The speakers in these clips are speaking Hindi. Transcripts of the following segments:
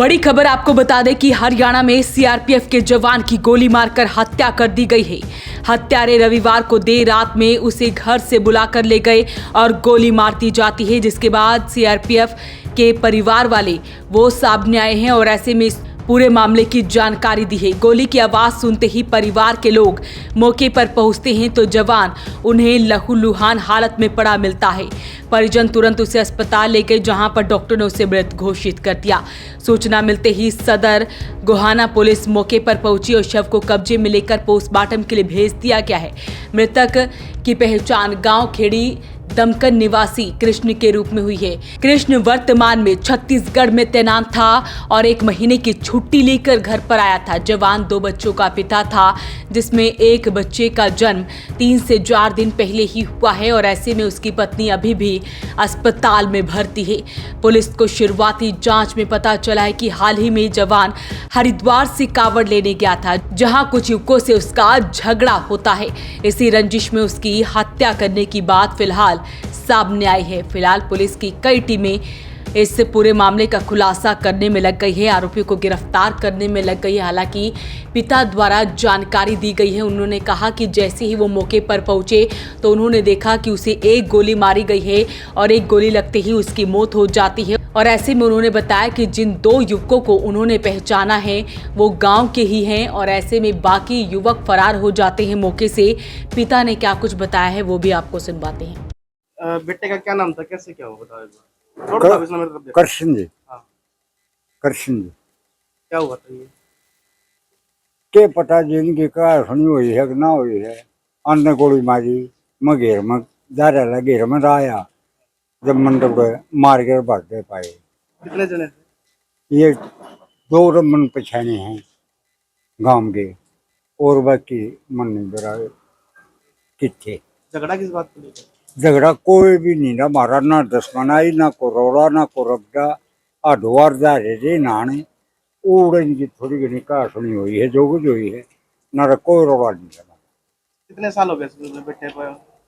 बड़ी खबर आपको बता दें कि हरियाणा में सीआरपीएफ के जवान की गोली मारकर हत्या कर दी गई है। हत्यारे रविवार को देर रात में उसे घर से बुलाकर ले गए और गोली मार दी जाती है, जिसके बाद सीआरपीएफ के परिवार वाले वो सामने आए हैं और ऐसे में पूरे मामले की जानकारी दी है। गोली की आवाज सुनते ही परिवार के लोग मौके पर पहुंचते हैं तो जवान उन्हें लहूलुहान हालत में पड़ा मिलता है। परिजन तुरंत उसे अस्पताल ले गए, जहां पर डॉक्टर ने उसे मृत घोषित कर दिया। सूचना मिलते ही सदर गोहाना पुलिस मौके पर पहुंची और शव को कब्जे में लेकर पोस्टमार्टम के लिए भेज दिया गया है। मृतक की पहचान गांव खेड़ी दमकन निवासी कृष्ण के रूप में हुई है। कृष्ण वर्तमान में छत्तीसगढ़ में तैनात था और 1 महीने की छुट्टी लेकर घर पर आया था। जवान 2 बच्चों का पिता था, जिसमें एक बच्चे का जन्म 3 से 4 दिन पहले ही हुआ है और ऐसे में उसकी पत्नी अभी भी अस्पताल में भर्ती है। पुलिस को शुरुआती जांच में पता चला है कि हाल ही में जवान हरिद्वार से कांवड़ लेने गया था, जहां कुछ युवकों से उसका झगड़ा होता है। इसी रंजिश में उसकी हत्या करने की बात फिलहाल सामने आई है। फिलहाल पुलिस की कई टीमें इस पूरे मामले का खुलासा करने में लग गई है, आरोपियों को गिरफ्तार करने में लग गई है। हालांकि पिता द्वारा जानकारी दी गई है। उन्होंने कहा कि जैसे ही वो मौके पर पहुंचे तो उन्होंने देखा कि उसे 1 गोली मारी गई है और 1 गोली लगते ही उसकी मौत हो जाती है। और ऐसे में उन्होंने बताया कि जिन 2 युवकों को उन्होंने पहचाना है वो गाँव के ही हैं और ऐसे में बाकी युवक फरार हो जाते हैं मौके से। पिता ने क्या कुछ बताया है वो भी आपको सुनवाते हैं। बेटे का क्या नाम था, कैसे क्या हुआ बताओ। कृष्ण जी। हाँ। कृष्ण जी क्या हुआ था ये? के पता जी इनकी कार सुनी हुई है कि ना हुई है। अन्य गोली मारी मैं घेर में जा रहा घेर में आया, जब मंडप गए मार के भर दे पाए। कितने जने थे? ये 2 रमन पछाने हैं गांव के और बाकी मन नहीं बरा किथे। झगड़ा किस बात को लेकर? झगड़ा कोई भी नहीं ना मारा, ना दुश्मनाई, ना को रोड़ा, ना को रबड़ा। अडवार जा रहे थे नाने उड़न की थोड़ी घनी कहा सुनी हुई है, जो कुछ हुई है ना कोई रोड़ा नहीं लगा। कितने साल हो गए बेटे को?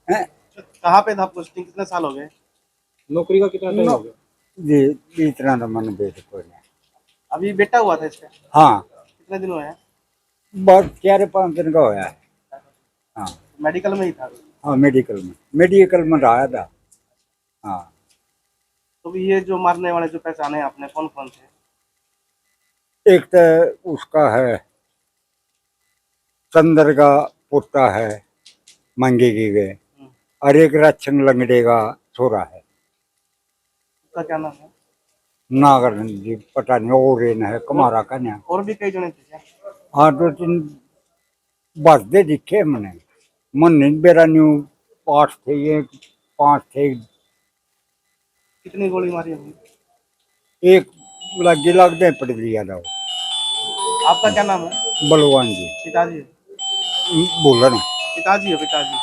हैं? कहाँ पे था पोस्टिंग? कितने साल हो गए? नौकरी का कितना टाइम हो गया? जी इतना तो मन बेट को नहीं। अभी बेटा हुआ था इसका? हाँ, कितने दिन हुए हैं? बस 4-5 दिन का होया है। हाँ, मेडिकल में ही था? हाँ मेडिकल में रहा था। हाँ। तो ये जो मारने वाले जो पहचाने आपने, कौन कौन थे? एक तो उसका है चंद्र का पुट्टा है मंगे की गए, और एक रक्षण लंगड़े का छोरा है। उसका क्या नाम है? नागर जी पता नहीं, और है कुमारा का न्या। और भी कई जने थे क्या? हाँ 2-3 बसते दिखे मैंने, मन नहीं बेरा न्यू 8 थे, ये 5 थे। कितनी गोली मारी अभी? एक लग दे पड़ दिया था। आपका क्या नाम है? बलवान जी। पिताजी? बोला ना पिताजी है? पिताजी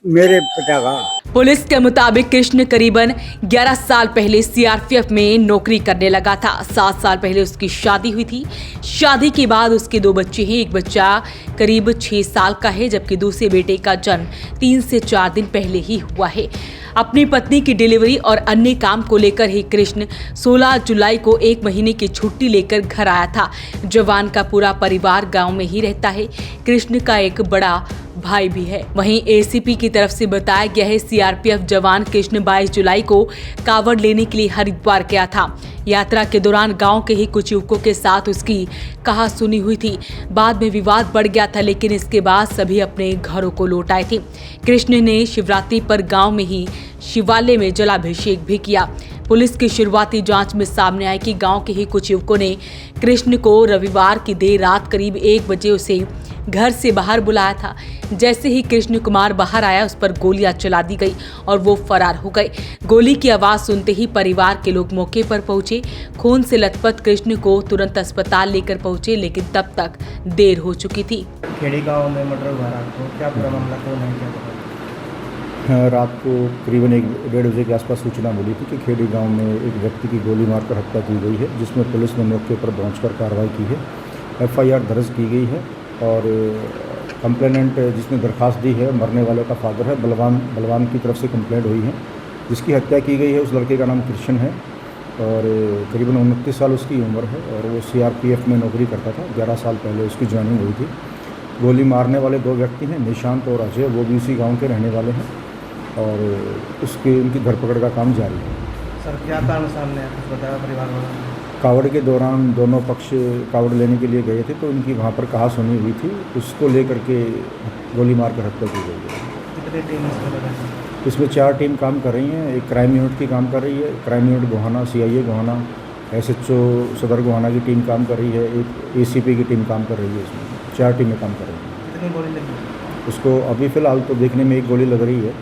मेरे पिता का। पुलिस के मुताबिक कृष्ण करीबन 11 साल पहले सीआरपीएफ में नौकरी करने लगा था। 7 साल पहले उसकी शादी हुई थी। शादी के बाद उसके 2 बच्चे हैं। एक बच्चा करीब 6 साल का है, जबकि दूसरे बेटे का जन्म 3 से 4 दिन पहले ही हुआ है। अपनी पत्नी की डिलीवरी और अन्य काम को लेकर ही कृष्ण 16 जुलाई को 1 महीने की छुट्टी लेकर घर आया था। जवान का पूरा परिवार गांव में ही रहता है। कृष्ण का एक बड़ा भाई भी है। वहीं एसीपी की तरफ से बताया गया है सीआरपीएफ जवान कृष्ण 22 जुलाई को कांवड़ लेने के लिए हरिद्वार गया था। यात्रा के दौरान गांव के ही कुछ युवकों के साथ उसकी कहा सुनी हुई थी। बाद में विवाद बढ़ गया था, लेकिन इसके बाद सभी अपने घरों को लौट आए थे। कृष्ण ने शिवरात्रि पर गांव में ही शिवालय में जलाभिषेक भी किया। पुलिस की शुरुआती जांच में सामने आया कि गांव के ही कुछ युवकों ने कृष्ण को रविवार की देर रात करीब 1 बजे उसे घर से बाहर बुलाया था। जैसे ही कृष्ण कुमार बाहर आया, उस पर गोलियां चला दी गई और वो फरार हो गए। गोली की आवाज सुनते ही परिवार के लोग मौके पर पहुंचे। खून से लथपथ कृष्ण को तुरंत अस्पताल लेकर पहुंचे, लेकिन तब तक देर हो चुकी थी। खेड़ी गांव में मर्डर हुआ रात को, क्या पूरा मामला कौन है, क्या पता? रात को करीबन 1-1:30 बजे के आसपास सूचना मिली थी कि खेड़ी गांव में एक व्यक्ति की गोली मारकर हत्या की गई है, जिसमें पुलिस ने मौके पर पहुंचकर कार्रवाई की है। एफआईआर दर्ज की गई है और कंप्लेनेंट जिसने दरखास्त दी है मरने वाले का फादर है बलवान की तरफ से कंप्लेंट हुई है, जिसकी हत्या की गई है। उस लड़के का नाम कृष्ण है और करीबन 29 साल उसकी उम्र है और वो CRPF में नौकरी करता था। 11 साल पहले उसकी ज्वाइनिंग हुई थी। गोली मारने वाले 2 व्यक्ति हैं, निशांत और अजय, वो भी उसी गांव के रहने वाले हैं और उनकी धरपकड़ का काम जारी है। सर क्या कारण सामने आया, कुछ बताया परिवार वालों? कावड़ के दौरान दोनों पक्ष कावड़ लेने के लिए गए थे तो उनकी वहाँ पर कहासुनी हुई थी, उसको लेकर के गोली मारकर हत्या की गई है। कितने टीम इसमें लगा है? इसमें 4 टीम काम कर रही हैं। एक क्राइम यूनिट की काम कर रही है, crime unit Gohana, CIA Gohana, SHO सदर गोहाना की टीम काम कर रही है, एक ACP की टीम काम कर रही है। इसमें 4 टीमें काम कर रही हैं। कितनी गोली लगी? उसको अभी फ़िलहाल तो देखने में एक गोली लग रही है,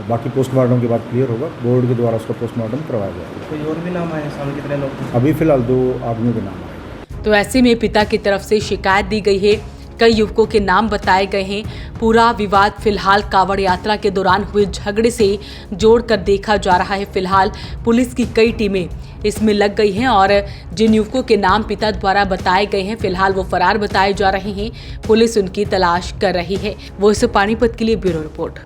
बाकी पोस्टमार्टम के बाद क्लियर होगा। बोर्ड के द्वारा उसका पोस्टमार्टम करवाया जाएगा। कोई और भी नाम आए सामने, कितने लोग थे? अभी फ़िलहाल 2 आदमियों के नाम आए। तो ऐसे में पिता की तरफ से शिकायत दी गई है, कई युवकों के नाम बताए गए हैं। पूरा विवाद फिलहाल कावड़ यात्रा के दौरान हुए झगड़े से जोड़कर देखा जा रहा है। फिलहाल पुलिस की कई टीमें इसमें लग गई हैं और जिन युवकों के नाम पिता द्वारा बताए गए हैं फिलहाल वो फरार बताए जा रहे हैं। पुलिस उनकी तलाश कर रही है। वॉइस ऑफ पानीपत के लिए ब्यूरो रिपोर्ट।